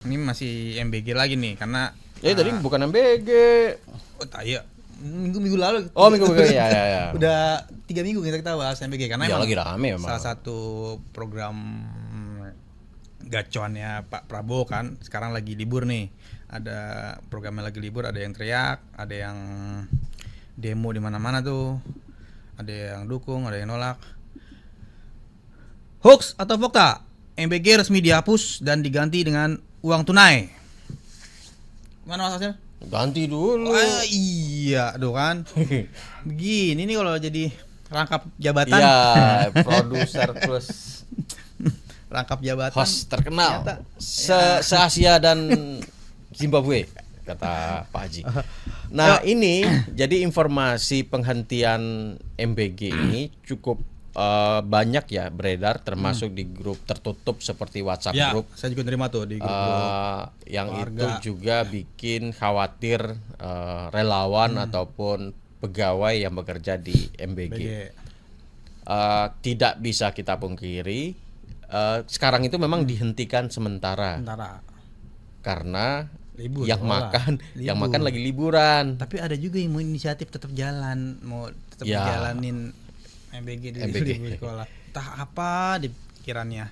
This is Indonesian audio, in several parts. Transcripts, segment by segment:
Ini masih MBG lagi nih karena Tadi bukan MBG. iya minggu lalu. Oh, minggu ya. Udah 3 minggu kita bahas MBG karena Ya, emang lagi rame memang. salah satu program gacuannya Pak Prabowo kan sekarang lagi libur nih. Ada programnya lagi libur, ada yang teriak, ada yang demo di mana-mana tuh. Ada yang dukung, ada yang nolak. Hoax atau fakta? MBG resmi dihapus dan diganti dengan uang tunai. Gimana Mas Hasil? Ganti dulu. Iya, aduh kan. Begini nih kalau jadi rangkap jabatan. Iya, produser plus Rangkap jabatan. host terkenal ternyata, se-Asia dan Zimbabwe, kata Pak Haji. Nah, ini jadi informasi penghentian MBG ini cukup banyak ya beredar, termasuk di grup tertutup seperti WhatsApp ya, grup. saya juga terima tuh di grup. Yang keluarga. itu juga bikin khawatir relawan ataupun pegawai yang bekerja di MBG. Tidak bisa kita pungkiri, sekarang itu memang dihentikan sementara. Karena Libur, yang makan lagi liburan. Tapi ada juga yang mau inisiatif tetap jalan, mau tetap jalanin MBG di libur sekolah. Entah apa di pikirannya.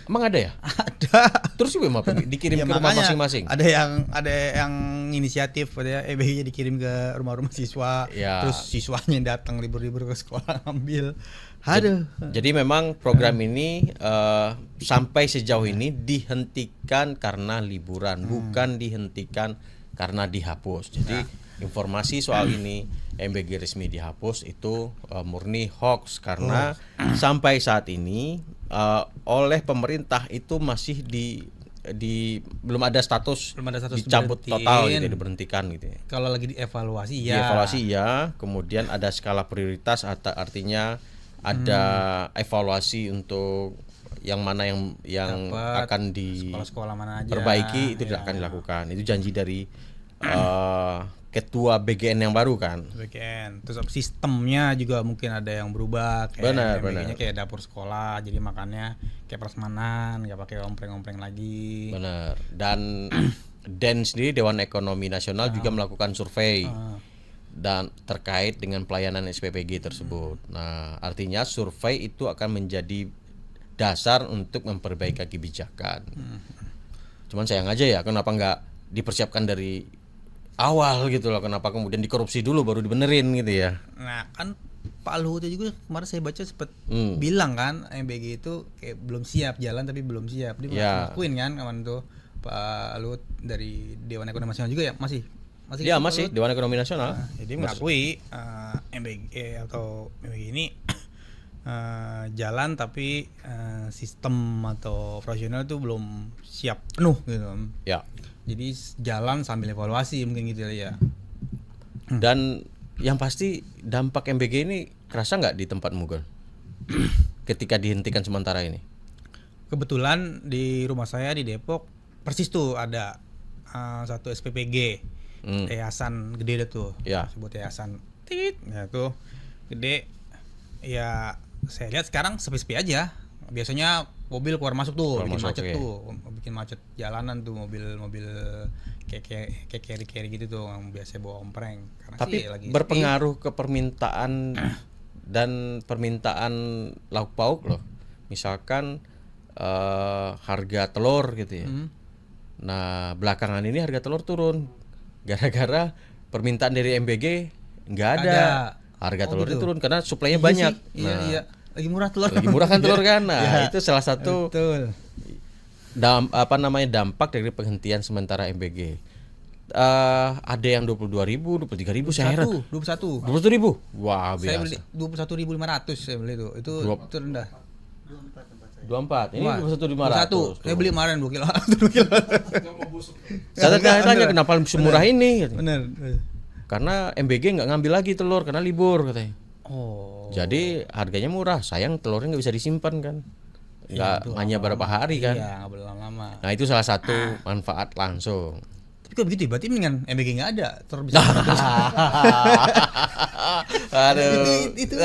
Emang ada ya? Ada. Terus juga dikirim Ya, ke rumah makanya masing-masing. Ada yang inisiatif, ada MBG dikirim ke rumah-rumah siswa. Ya. Terus siswanya datang libur-libur ke sekolah ngambil. Aduh. Jadi memang program ini sampai sejauh ini dihentikan karena liburan, bukan dihentikan karena dihapus. Jadi informasi soal ini MBG resmi dihapus itu murni hoax karena sampai saat ini oleh pemerintah itu masih belum ada status dicabut total gitu, diberhentikan gitu ya. Kalau lagi dievaluasi ya. Dievaluasi ya, kemudian ada skala prioritas artinya ada evaluasi untuk yang mana yang akan sekolah-sekolah mana aja diperbaiki itu tidak akan dilakukan. Itu janji dari ketua BGN yang baru kan. BGN. Terus sistemnya juga mungkin ada yang berubah kayak benar. kayak dapur sekolah jadi makannya kayak prasmanan, nggak pakai ompreng-ompreng lagi. Benar. Dan DEN sendiri Dewan Ekonomi Nasional juga melakukan survei dan terkait dengan pelayanan SPPG tersebut. Nah, artinya survei itu akan menjadi dasar untuk memperbaiki kebijakan. Cuman sayang aja ya, kenapa nggak dipersiapkan dari awal gitu loh, kenapa kemudian dikorupsi dulu baru dibenerin gitu ya. Nah, kan Pak Luhut juga kemarin saya baca sempat bilang kan MBG itu kayak belum siap jalan tapi belum siap. Dia ngakuin kan kemarin tuh Pak Luhut dari Dewan Ekonomi Nasional juga ya masih Dewan Ekonomi Nasional. Jadi mengakui MBG atau MBG ini jalan tapi sistem atau operasional itu belum siap penuh gitu. Ya. Jadi jalan sambil evaluasi mungkin gitu ya. Dan yang pasti dampak MBG ini kerasa nggak di tempatmu Gon? Ketika dihentikan sementara ini? Kebetulan di rumah saya di Depok persis tuh ada satu SPPG. Yayasan gede deh tuh. Ya. Sebut yayasan tit ya tuh gede. Ya saya lihat sekarang sepi-sepi aja. Biasanya mobil keluar masuk tuh, bikin macet jalanan tuh mobil kayak carry gitu tuh yang biasa bawa ompreng. Karena tapi sih lagi berpengaruh ke permintaan dan permintaan lauk pauk loh. Misalkan harga telur gitu ya. Nah, belakangan ini harga telur turun gara-gara permintaan dari MBG nggak ada. Harga telur itu turun karena suplainya banyak. Iya. Lagi murah telur. Lagi murah kan telur kan. Nah, itu salah satu dampak dari penghentian sementara MBG. Ada yang 22.000, 23.000 saya heran. 21.000. Wah, biasa. Saya beli 21.500 saya beli itu. Itu rendah. 24. Ini 21.500. Saya beli kemarin 2 kilo. Saya tanya kenapa semurah ini? Benar. Karena MBG nggak ngambil lagi telur karena libur katanya. Jadi harganya murah, sayang telurnya nggak bisa disimpan kan, nggak hanya beberapa hari kan. Iya, nggak boleh lama. Nah itu salah satu manfaat langsung. Tapi kok begitu? Berarti mendingan MBG nggak ada, telur bisa. Aduh. Itu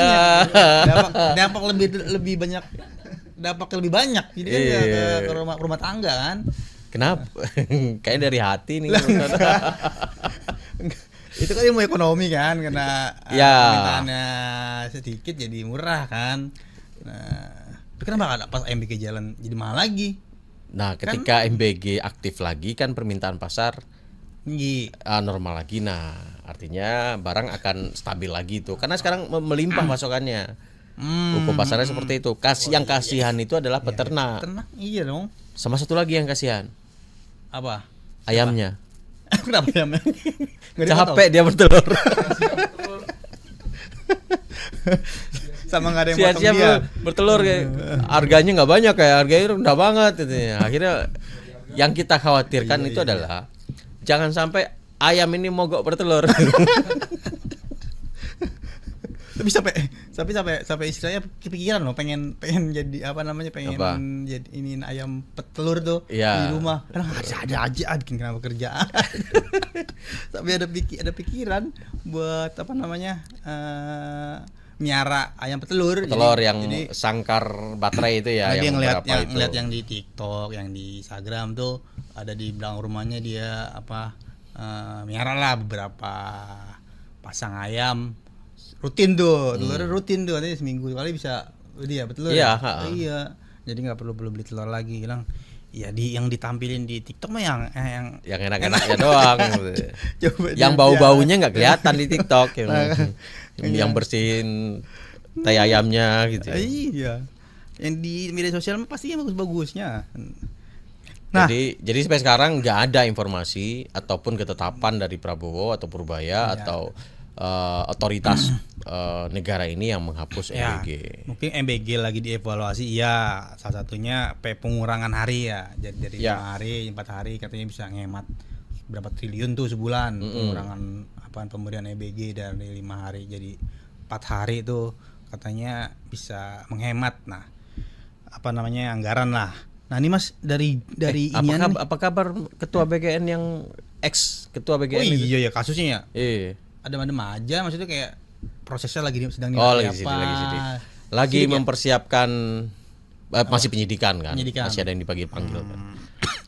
dampak lebih banyak, dampaknya lebih banyak. Jadi kan ke rumah tangga kan. Kenapa? Kayaknya dari hati nih. Itu kan ilmu ekonomi kan, karena Ya. permintaannya sedikit jadi murah kan. Nah, tapi kenapa ada pas MBG jalan jadi mahal lagi? Nah, ketika MBG aktif lagi kan permintaan pasar Tinggi. normal lagi. Nah, artinya barang akan stabil lagi tuh. Karena sekarang melimpah pasokannya. Hukum pasarnya seperti itu. Yang kasihan itu adalah peternak. Ternak iya dong. Sama satu lagi yang kasihan, Apa? ayamnya. Kenapa ya, men? Nggak dipotong? Capek dia bertelur. Sama nggak ada yang potong Siap-siap dia. bertelur kayak harganya nggak banyak, kayak harganya rendah banget gitu ya. Akhirnya yang kita khawatirkan itu adalah jangan sampai ayam ini mogok bertelur. Tapi sampai istilahnya kepikiran loh, pengen jadi apa namanya, pengen Apa? jadi ini ayam petelur tuh Iya. di rumah. Karena ada aja bikin kenapa kerjaan. Tapi ada pikiran buat apa namanya, miara ayam petelur. Telur Jadi- yang jadi, sangkar baterai itu ya, dia yang ngeliat berapa itu. ngeliat yang di TikTok, yang di Instagram tuh ada di belakang rumahnya dia apa, miara lah beberapa pasang ayam rutin tuh, telurnya rutin tuh, nanti seminggu sekali bisa dia betul. Iya, iya. Jadi nggak perlu beli telur lagi, bilang ya yang ditampilin di TikTok mah yang enak-enaknya doang. Coba Yang dia- bau-baunya nggak kelihatan di TikTok. Iya. Yang bersihin tai ayamnya gitu. Iya. Yang di media sosial mah pasti yang bagus-bagusnya. Nah, Jadi sampai sekarang nggak ada informasi ataupun ketetapan dari Prabowo atau Purbaya Iya. atau otoritas negara ini yang menghapus ya, MBG. mungkin MBG lagi dievaluasi, ya salah satunya pengurangan hari ya, jadi dari Ya. 5 hari 4 hari katanya bisa ngehemat berapa triliun tuh sebulan. Pengurangan pemberian MBG dari 5 hari jadi 4 hari itu katanya bisa menghemat. Nah, apa namanya, anggaran lah. Nah ini Mas, dari inian nih. Apa kabar ketua BGN yang ex ketua BGN Oh itu? iya ya, kasusnya ya Iya. adem-adem aja, maksudnya kayak prosesnya sedang Lagi apa. lagi Sidik ya? mempersiapkan masih penyidikan kan. Penyidikan. Masih ada yang dipanggil kan.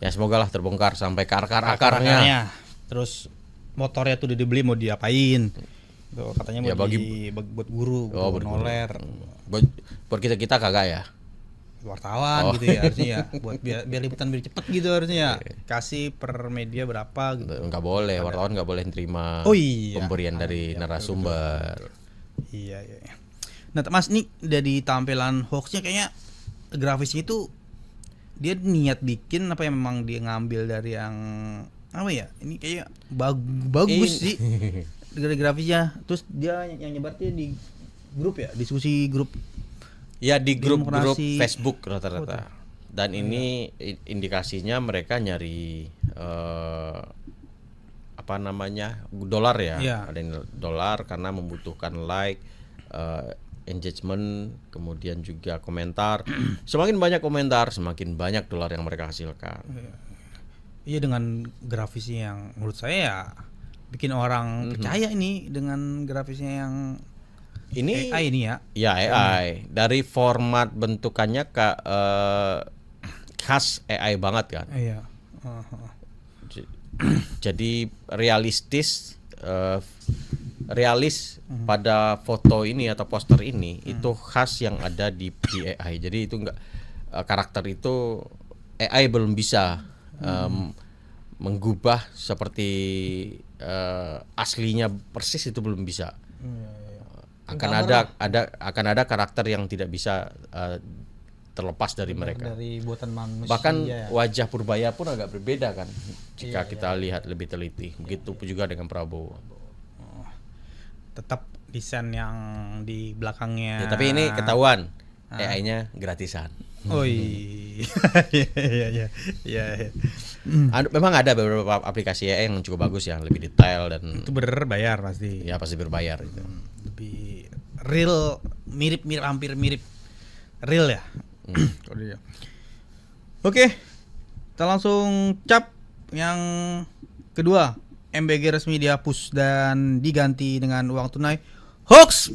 Ya semoga lah terbongkar sampai ke akar-akarnya. Akarnya. Terus motornya tuh udah dibeli mau diapain? Tuh katanya Ya, buat guru, buat guru. noler, Buat kita kagak ya. wartawan gitu ya harusnya ya. Buat biar liputan biar cepet gitu harusnya ya. Kasih per media berapa gitu. Nggak boleh, wartawan nggak boleh terima Oh iya. pemberian dari narasumber. Iya. Nah Mas, nih dari tampilan hoaxnya kayaknya grafisnya itu dia niat bikin apa yang memang dia ngambil dari yang apa ya? Ini kayak bagus sih dari grafisnya. Terus dia yang nyebarnya di grup ya, diskusi grup. Ya di grup-grup Demokrasi. Facebook rata-rata. Dan ini indikasinya mereka nyari apa namanya, dolar ya. Iya. Ada yang dolar karena membutuhkan like, engagement, kemudian juga komentar. Semakin banyak komentar, semakin banyak dolar yang mereka hasilkan. Iya, dengan grafisnya yang menurut saya ya bikin orang percaya ini dengan grafisnya yang Ini AI ini ya. ya AI dari format bentukannya khas AI banget kan. Iya. Jadi realistis, realis pada foto ini atau poster ini itu khas yang ada di AI. Jadi itu enggak, karakter itu AI belum bisa menggubah seperti aslinya persis, itu belum bisa. Akan ada karakter yang tidak bisa terlepas dari mereka. Dari buatan manusia. Bahkan ya. wajah Purbaya pun agak berbeda kan jika kita lihat lebih teliti. Begitu juga dengan Prabowo. Tetap desain yang di belakangnya. Ya, tapi ini ketahuan AI-nya gratisan. Oh iya. Iya. Memang ada beberapa aplikasi AI yang cukup bagus, yang lebih detail dan Itu berbayar pasti. ya pasti berbayar itu. Lebih real, mirip hampir mirip real ya. Oke. Kita langsung cap yang kedua. MBG resmi dihapus dan diganti dengan uang tunai. Hoax.